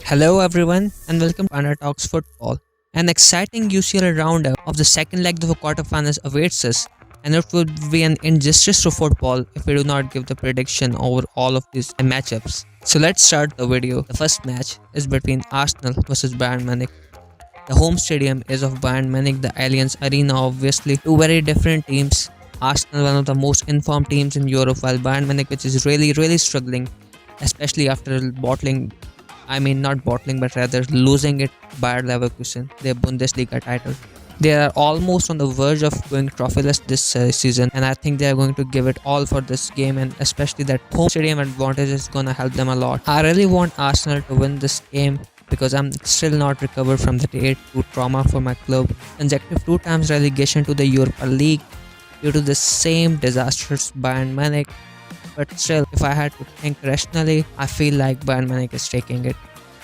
Hello everyone and welcome to Panda Talks Football. An exciting UCL round of the second leg of the quarterfinals awaits us, and it would be an injustice to football if we do not give the prediction over all of these matchups. So let's start the video. The first match is between Arsenal versus Bayern Munich. The home stadium is of Bayern Munich, the Allianz Arena, obviously. Two very different teams. Arsenal, one of the most informed teams in Europe, while Bayern Munich, which is really struggling, especially after not bottling, but rather losing it Bayer Leverkusen, their Bundesliga title. They are almost on the verge of going trophyless this season, and I think they are going to give it all for this game, and especially that home stadium advantage is going to help them a lot. I really want Arsenal to win this game because I'm still not recovered from the 8-2 trauma for my club. Consecutive 2 times relegation to the Europa League due to the same disastrous Bayern Munich. But still, if I had to think rationally, I feel like Bayern Munich is taking it.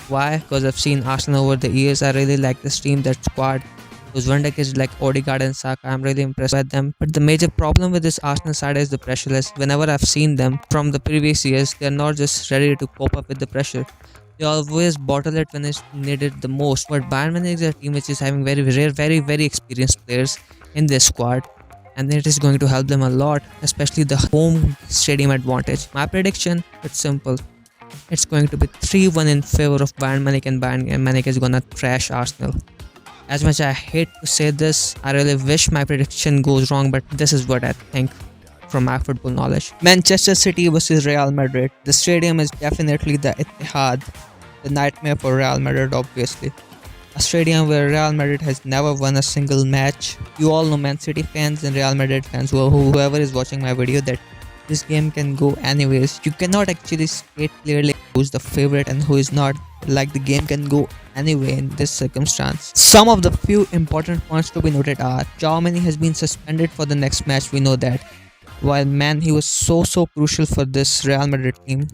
Why? Because I've seen Arsenal over the years. I really like this team, that squad. Those wonderkids like Odegaard and Saka, I'm really impressed with them. But the major problem with this Arsenal side is the pressureless. Whenever I've seen them from the previous years, they're not just ready to cope up with the pressure. They always bottle it when it's needed the most. But Bayern Munich is a team which is having very rare, very experienced players in their squad, and it is going to help them a lot, especially the home stadium advantage. My prediction, it's simple. It's going to be 3-1 in favor of Bayern Munich, and Bayern Munich is gonna trash Arsenal. As much as I hate to say this, I really wish my prediction goes wrong, but this is what I think from my football knowledge. Manchester City versus Real Madrid. The stadium is definitely the Etihad, the nightmare for Real Madrid, obviously. A stadium where Real Madrid has never won a single match. You all know, Man City fans and Real Madrid fans, whoever is watching my video, that this game can go anyways. You cannot actually state clearly who's the favorite and who is not. Like, the game can go anyway in this circumstance. Some of the few important points to be noted are: Germany has been suspended for the next match, we know that. While man, he was so crucial for this Real Madrid team.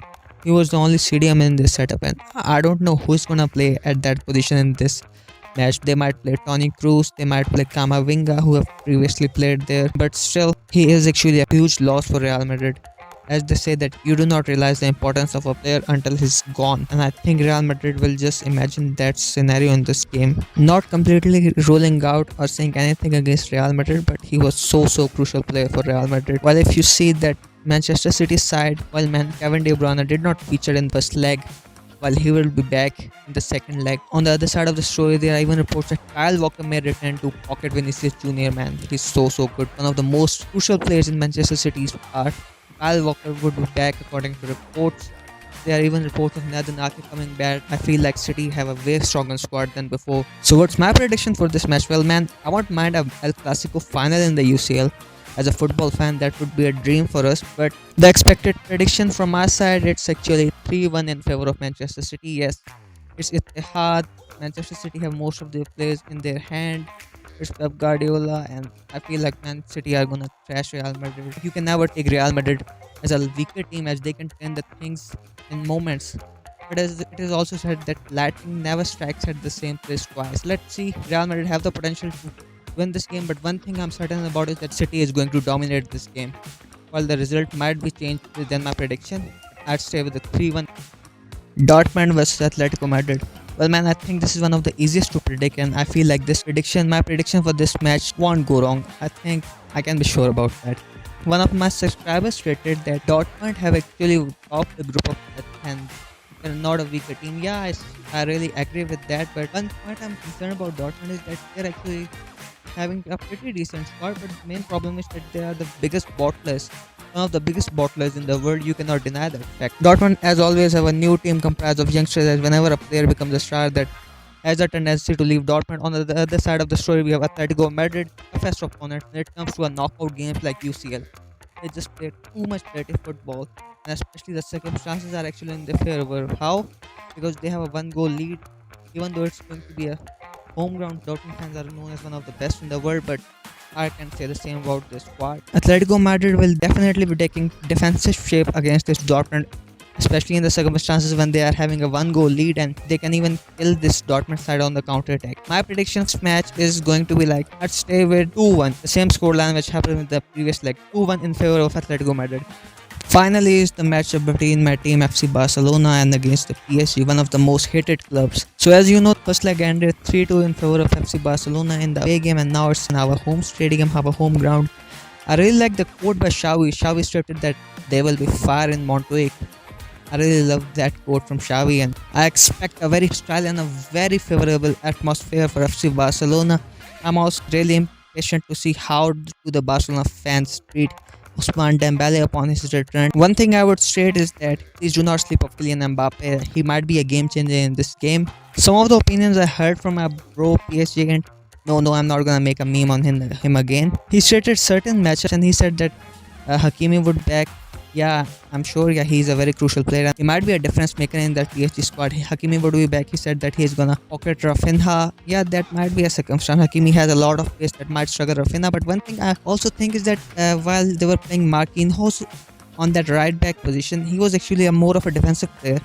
He was the only CDM in this setup, and I don't know who's gonna play at that position in this match. They might play Toni Kroos, they might play Kamavinga, who have previously played there, but still, he is actually a huge loss for Real Madrid. As they say that you do not realize the importance of a player until he's gone, and I think Real Madrid will just imagine that scenario in this game. Not completely ruling out or saying anything against Real Madrid, but he was so crucial player for Real Madrid. While if you see that Manchester City side, while Kevin De Bruyne did not feature in the first leg, while he will be back in the second leg. On the other side of the story, there are even reports that Kyle Walker may return to pocket Vinicius Jr. Man, he's so good. One of the most crucial players in Manchester City's part. Kyle Walker would be back according to reports. There are even reports of Nathan Ake coming back. I feel like City have a way stronger squad than before. So what's my prediction for this match? Well man, I won't mind a El Clasico final in the UCL. As a football fan, that would be a dream for us, but the expected prediction from my side, it's actually 3-1 in favor of Manchester City. Yes, it's Etihad. Manchester City have most of their players in their hand. It's Pep Guardiola, and I feel like Man City are gonna trash Real Madrid. You can never take Real Madrid as a weaker team, as they can turn the things in moments. But as it is also said that lightning never strikes at the same place twice. Let's see, Real Madrid have the potential to win this game, but one thing I'm certain about is that City is going to dominate this game. While the result might be changed than my prediction, I'd stay with the 3-1. Dortmund versus Atletico Madrid. Well man, I think this is one of the easiest to predict, and I feel like my prediction for this match won't go wrong. I think I can be sure about that. One of my subscribers stated that Dortmund have actually topped the group of death, and they're not a weaker team. Yeah, I really agree with that, but one point I'm concerned about Dortmund is that they're actually having a pretty decent squad, but the main problem is that they are the biggest bottlers. One of the biggest bottlers in the world, you cannot deny that fact. Dortmund, as always, have a new team comprised of youngsters, as whenever a player becomes a star, that has a tendency to leave Dortmund. On the other side of the story, we have Atletico Madrid, a fast opponent when it comes to a knockout games like UCL. They just play too much dirty football, and especially the circumstances are actually in their favor. How? Because they have a 1-goal lead, even though it's going to be a home ground. Dortmund fans are known as one of the best in the world, but I can say the same about this squad. Atletico Madrid will definitely be taking defensive shape against this Dortmund, especially in the circumstances when they are having a 1-goal lead, and they can even kill this Dortmund side on the counter attack. My prediction match is going to be like, I'd stay with 2-1, the same scoreline which happened with the previous leg, 2-1 in favor of Atletico Madrid. Finally, is the matchup between my team FC Barcelona and against the PSG, one of the most hated clubs. So, as you know, first leg ended 3-2 in favor of FC Barcelona in the away game, and now it's in our home stadium, our home ground. I really like the quote by Xavi. Xavi stated that there will be fire in Montjuic. I really love that quote from Xavi, and I expect a very style and a very favorable atmosphere for FC Barcelona. I'm also really impatient to see how do the Barcelona fans treat Ousmane Dembele upon his return. One thing I would state is that please do not sleep of Kylian Mbappe. He might be a game changer in this game. Some of the opinions I heard from my bro PSG agent. No, I'm not gonna make a meme on him again. He stated certain matches and he said that Hakimi would back. Yeah, I'm sure. Yeah, he's a very crucial player. He might be a difference maker in that PSG squad. Hakimi would be back. He said that he's gonna pocket Rafinha. Yeah, that might be a circumstance. Hakimi has a lot of pace that might struggle Rafinha. But one thing I also think is that while they were playing Marquinhos on that right back position, he was actually a more of a defensive player.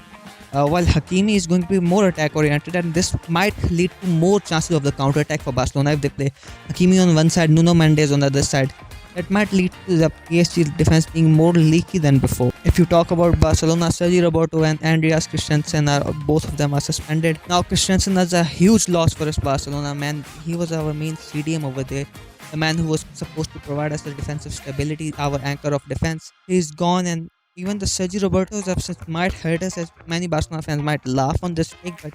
While Hakimi is going to be more attack oriented, and this might lead to more chances of the counter attack for Barcelona if they play Hakimi on one side, Nuno Mendes on the other side. That might lead to the PSG defense being more leaky than before. If you talk about Barcelona, Sergi Roberto and Andreas Christensen are both of them are suspended. Now Christensen is a huge loss for us Barcelona, man. He was our main CDM over there. The man who was supposed to provide us the defensive stability, our anchor of defense. He's gone, and even the Sergi Roberto's absence might hurt us, as many Barcelona fans might laugh on this pick, but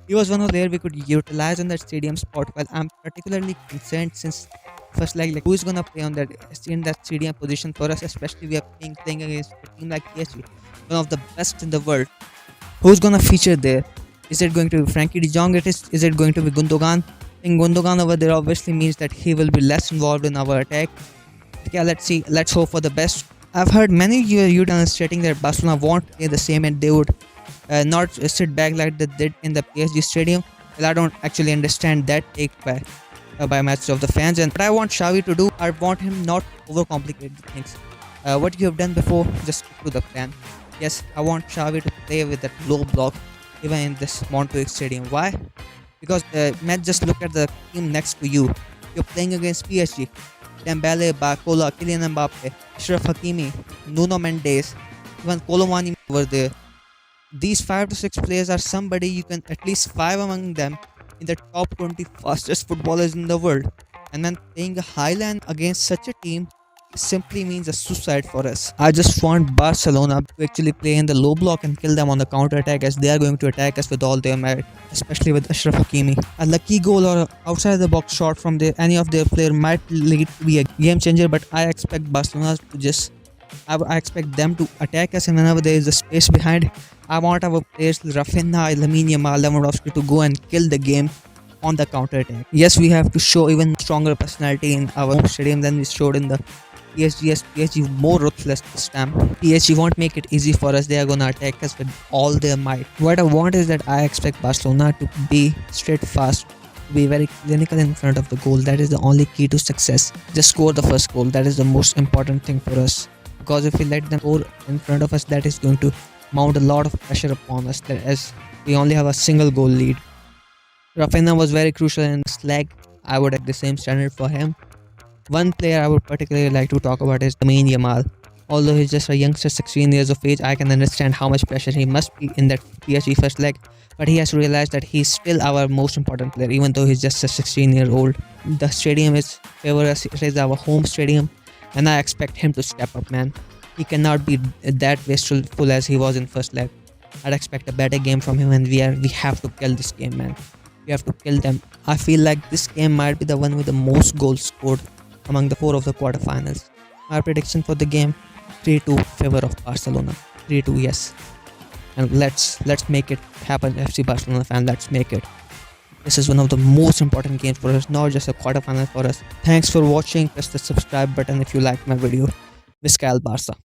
he was one of there we could utilize on that stadium spot. Well, I'm particularly concerned since first like who is gonna play on that in that stadium position for us, especially we are playing against a team like PSG, one of the best in the world. Who's gonna feature there? Is it going to be Frankie De Jong? Is it going to be Gundogan? I think Gundogan over there obviously means that he will be less involved in our attack. Yeah, let's see. Let's hope for the best. I've heard many you stating that Barcelona won't play the same and they would not sit back like they did in the PSG stadium. Well, I don't actually understand that take by much of the fans. And what I want Xavi to do, I want him not overcomplicate the things. What you have done before, just stick to the plan. Yes, I want Xavi to play with that low block even in this Montjuic stadium. Why? Because man, just look at the team next to you. You're playing against PSG. Dembele, Barcola, Kylian Mbappe, Ashraf Hakimi, Nuno Mendes, even Colomani over there. These 5 to 6 players are somebody you can at least 5 among them in the top 20 fastest footballers in the world. And then playing a highland against such a team simply means a suicide for us. I just want Barcelona to actually play in the low block and kill them on the counter attack, as they are going to attack us with all their might, especially with Ashraf Hakimi. A lucky goal or outside the box shot from any of their player might lead to be a game changer, but I expect Barcelona to just I expect them to attack us, and whenever there is a space behind, I want our players Rafinha, Lamine Yamal, Lewandowski to go and kill the game on the counter attack. Yes, we have to show even stronger personality in our home stadium than we showed in the PSG. As PSG more ruthless this time. PSG won't make it easy for us. They are gonna attack us with all their might. What I want is that I expect Barcelona to be steadfast, to be very clinical in front of the goal. That is the only key to success. Just score the first goal. That is the most important thing for us. Because if we let them score in front of us, that is going to mount a lot of pressure upon us, that as we only have a single goal lead. Rafinha was very crucial in this leg. I would have the same standard for him. One player I would particularly like to talk about is Lamine Yamal. Although he's just a youngster, 16 years of age, I can understand how much pressure he must be in that PSG first leg. But he has to realize that he's still our most important player, even though he's just a 16-year-old. The stadium is favor us. It is our home stadium, and I expect him to step up, man. He cannot be that wasteful as he was in first leg. I'd expect a better game from him, and we have to kill this game, man. We have to kill them. I feel like this game might be the one with the most goals scored among the 4 of the quarterfinals. My prediction for the game: 3-2 favor of Barcelona. 3-2, yes. And let's make it happen, FC Barcelona fan. Let's make it. This is one of the most important games for us, not just a quarterfinal for us. Thanks for watching. Press the subscribe button if you liked my video. Visca el Barça.